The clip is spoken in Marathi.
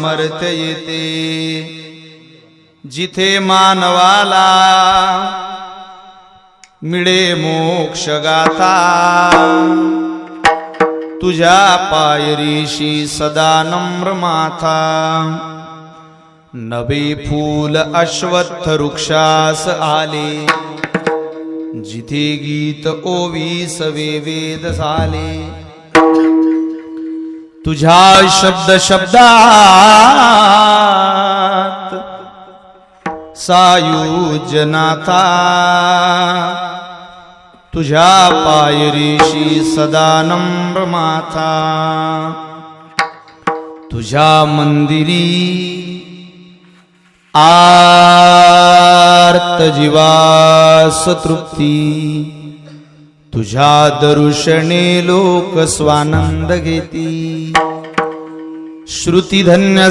सामर्थ्य येते। जिथे मानवाला मिळे मोक्ष गाथा, तुझ्या पायरीशी सदा नम्र माथा। नवे फूल अश्वत्थ वृक्षास आले, जिथे गीत ओवीसवे वेद झाले। तुझ्या शब्द शब्दात सायुज्यनाथा, तुझ्या पायरीशी सदा नम्र माथा। तुझ्या मंदिरी आर्त जीवास तृप्ती, तुझ्या दर्शने लोक स्वानंद घेती। श्रुती धन्य